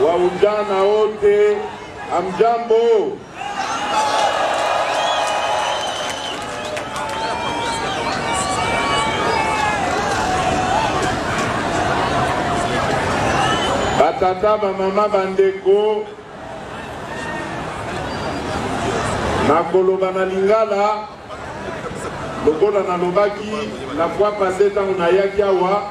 wa ujana wote, amjambo. Batata bamama bandeko, nakoloba na lingala lokola na lobaki na fois passé tango na yaki awa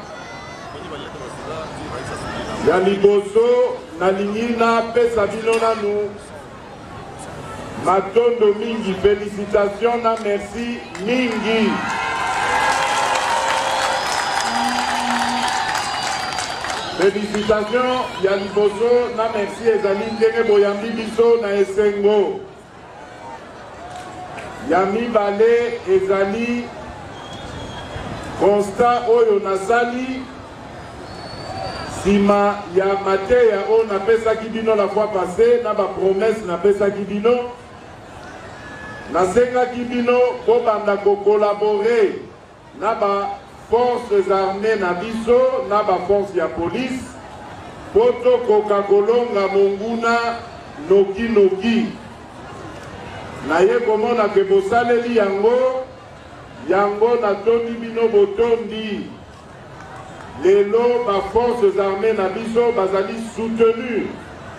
ya liboso na lingina pesa bino nanu matondo mingi, félicitations na merci mingi. Félicitations ya liboso na merci ezali ndenge boyambi biso na esengo. Ya mibale ezali constat oyo nasali sima ya mateya oyo napesaki bino la fois passée na ba promesse napesaki bino. Nasengaki bino kobanda kokolabore na ba forces armées na biso na ba force ya police poto koka kolonga monguna noki noki. Na ye komona ke bosaleli yango natondi bino botondi. Lelo ba forces armées na biso bazali soutenu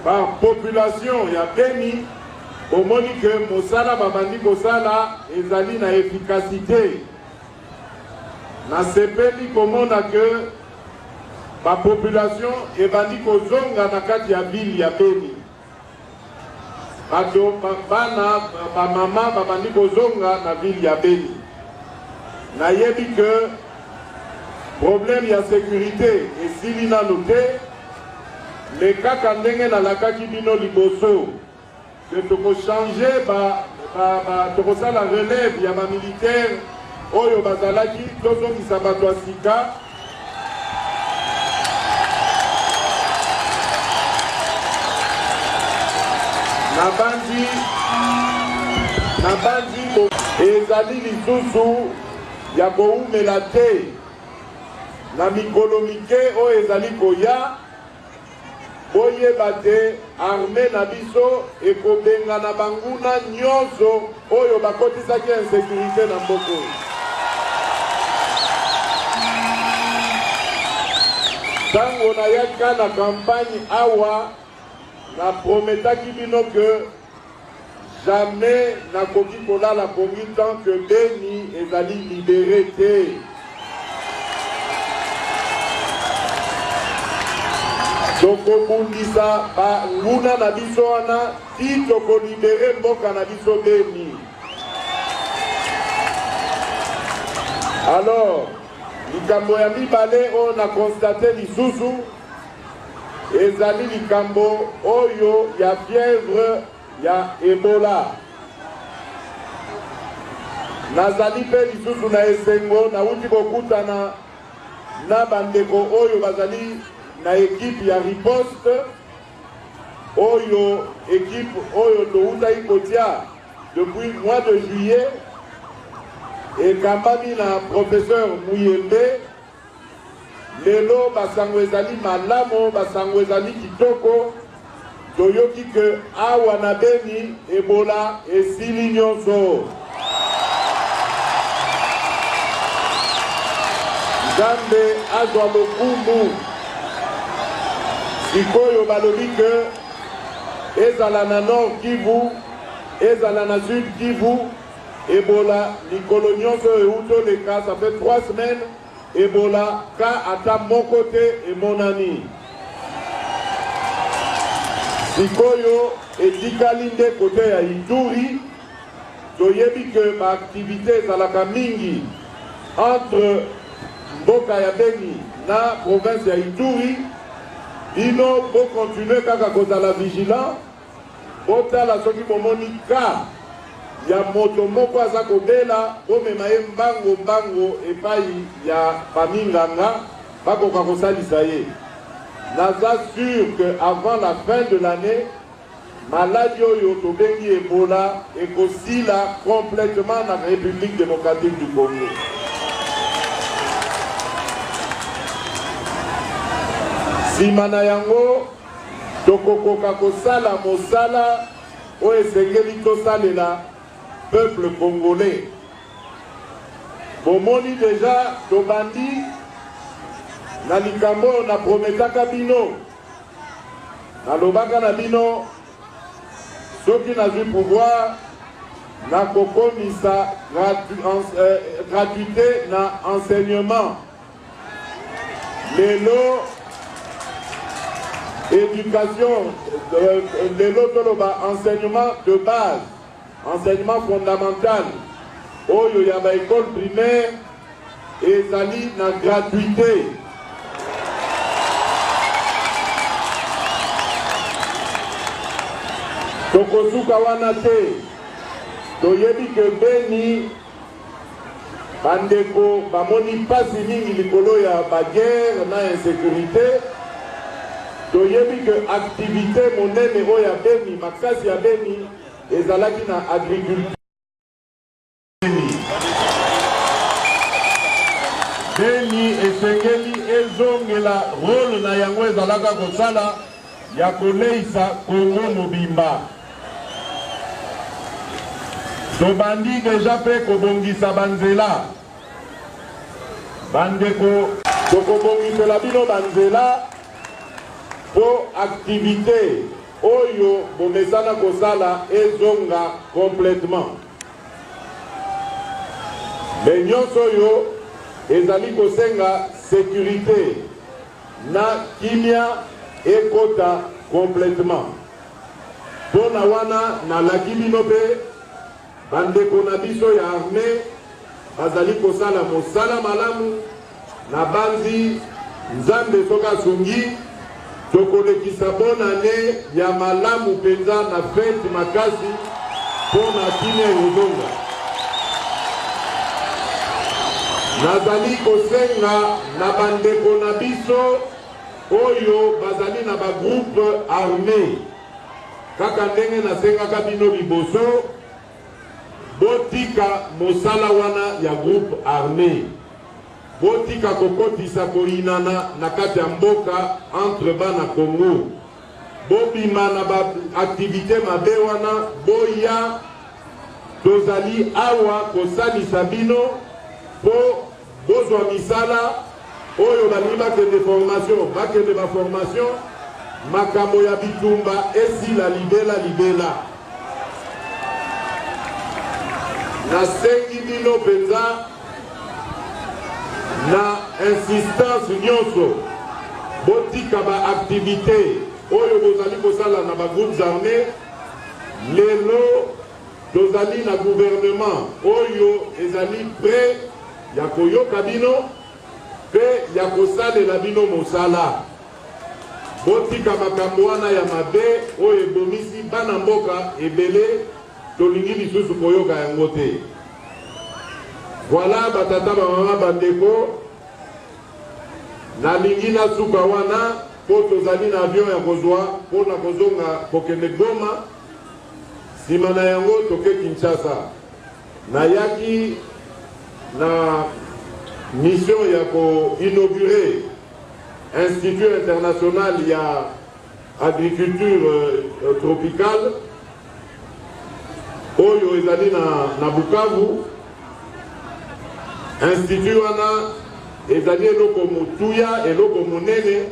par population ya Beni. Omoni ke mosala babandi kosala ezali na efficacité. Na sepeli komona ke ba population ebandi kozonga na kati ya ville ya Beni. Bato bana bamama babandi kozonga na ville ya Beni. Nayebi ke problème ya sécurité esili nanu te, me kaka ndenge nalakaki bino liboso que toko changer tokosala relève ya bamilitaire oyo bazalaki tozongisa bato ya sika. Nabandi ezali lisusu ya koumela te na mikolo mike oyo ezali koya. Boyeba te armée na biso ekobenga na banguna nyonso oyo bakotisaki insécurité na mboko. Tango na yaka na campagne awa na prometaki bino que jamais nakoki kolala pongi tant que Beni ezali libéré te. Toko bundisa ba nguna na biso wana ti toko libéré mboka na biso Beni. Alors likambo ya mibale oyo na constate lisusu ezali likambo oyo ya fièvre ya Ebola. Nazali pe lisusu na esengo nauti kokutana na bandeko oyo bazali na équipe ya riposte oyo équipe oyo touta ikotia depuis mois de juillet et kambami na professeur Muyembe. Lelo basango ezali malamo, basango ezali kitoko. Toyoki ke awa na Beni Ebola esili nyonso. Nzambe azwa lokumu. Sikoyo balobi ke ezala na Nord Kivu, ezala na Sud Kivu, Ebola likolo nyonso euto le cas, ça fait 3 semaines. Ebola ka ata moko te emonani. Sikoyo etikali nde kote ya Ituri. Toyebi ke ba activité ezalaka mingi entre mboka ya Beni na province ya Ituri. Bino bo continuer kaka kozala vigilant. Botala soki bomoni ka ya moto moko aza kobela bomema ye mbango epai ya baminganga bakoka kosalisa ye. Naza sûr que avant la fin de l'année maladie oyo tobengi Ebola ekosila complètement na République démocratique du Congo. Sima na yango tokokoka kosala mosala oyo esengeli tosalela peuple congolais. Bomoni déjà tobandi na likambo na prometaka bino nalobaka na bino soki nazwi pouvoir na kokomisa gratuité na enseignement lelo éducation lelo toloba enseignement de base, enseignement fondamental oyo ya ba école primaire ezali na gratuité. Tokosuka wana te toyebi ke Beni bandeko bamoni pasi mingi likolo ya baguerre na insécurité. Toyebi ke activité monene oyo ya Beni makasi ya Beni ezalaki na agriculture. Beni esengeli ezongela rôle na yango ezalaka kosala ya koleisa Kongo mobimba. Tobandi deja pe kobongisa banzela bandeko tokobongisela bino banzela po activité oyo bomesana kosala ezonga complètement. Mais nyonso oyo ezali kosenga sécurité na kimia ekota complètement. Pona wana nalaki bino pe bandeko na biso ya armée bazali kosala mosala malamu na banzi nzambe soka sungi tokolekisa bonne année ya malamu penza na fête makasi pona kimia ezonga. Nazali kosenga na bandeko na biso oyo bazali na ba groupe armé kaka ndenge nasengaka bino liboso botika mosala wana ya groupe armé botika kokotisa koinana na kati ya mboka entre bana Congo bobima na ba activité mabe wana boya tozali awa kosalisa bino po bozwa misala oyo balingi bakende formation bakende baformation makambo ya bitumba esila libela nasengi bino penza na insistance nyonso botika ba activité oyo bozali kosala na ba groupes armés lelo tozali na gouvernement oyo ezali prêt ya koyoka bino pe ya kosalela bino mosala botika makambo wana ya mabe oyo ebomisi bana mboka ebele tolingi lisusu koyoka yango te. Voilà batata bamama bandeko nalingi nasuka wana po tozali na avion ya kozwa mpona kozonga kokende Goma nsima na yango toke Kinshasa. Nayaki na mission ya ko-inaugurer Institut international ya agriculture tropicale oyo ezali na Bukavu. Institut wana ezali eloko motuya eloko monene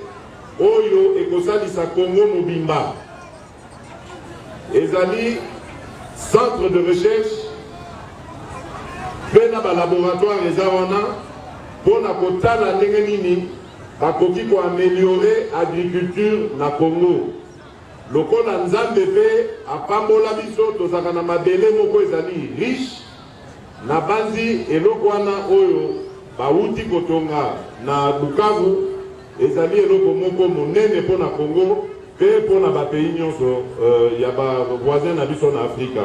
oyo ekosalisa Congo mobimba. Ezali centre de recherche pe na ba laboratoire eza wana pona kotala ndenge nini bakoki koaméliorer agriculture na Congo. Lokola nzambe pe apambola biso tozaka na mabele moko ezali riche na banzi eloko wana oyo bauti kotonga na Bukavu ezali eloko moko monene pona Congo pe pona ba pays nyonso ya ba voisin na biso na Afrika.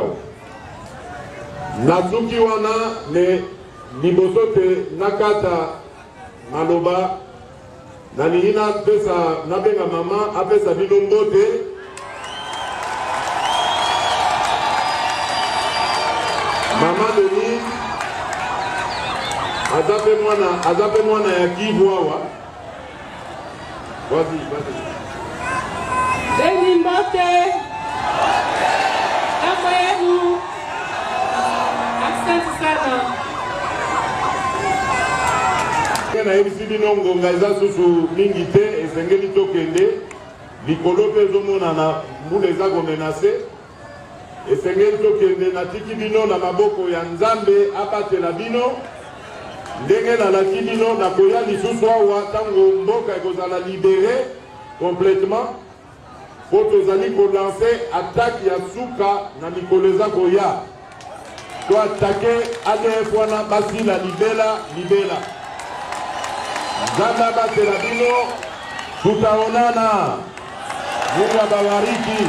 Nazuki wana ne liboso te nakata maloba nalingi nabenga mama apesa bino mbote. Mama Denis azape mwana ya Kivu awa. Vas-y. Denis Mbote. Ngambo yenu. Asante sana. Na yebisi bino ngonga eza susu mingi te esengeli tokende likolo mpe ezomonana mbula eza komenase esengeli tokende natiki bino na maboko ya Nzambe abatela bino ndenge nalaki bino nakoya lisusu awa ntango mboka ekozala libere complètement po tozali kolanse atake ya suka na mikolo eza koya to atake ADF wana basila libela Nzambe abatela bino tutaonana. Mungu awabariki.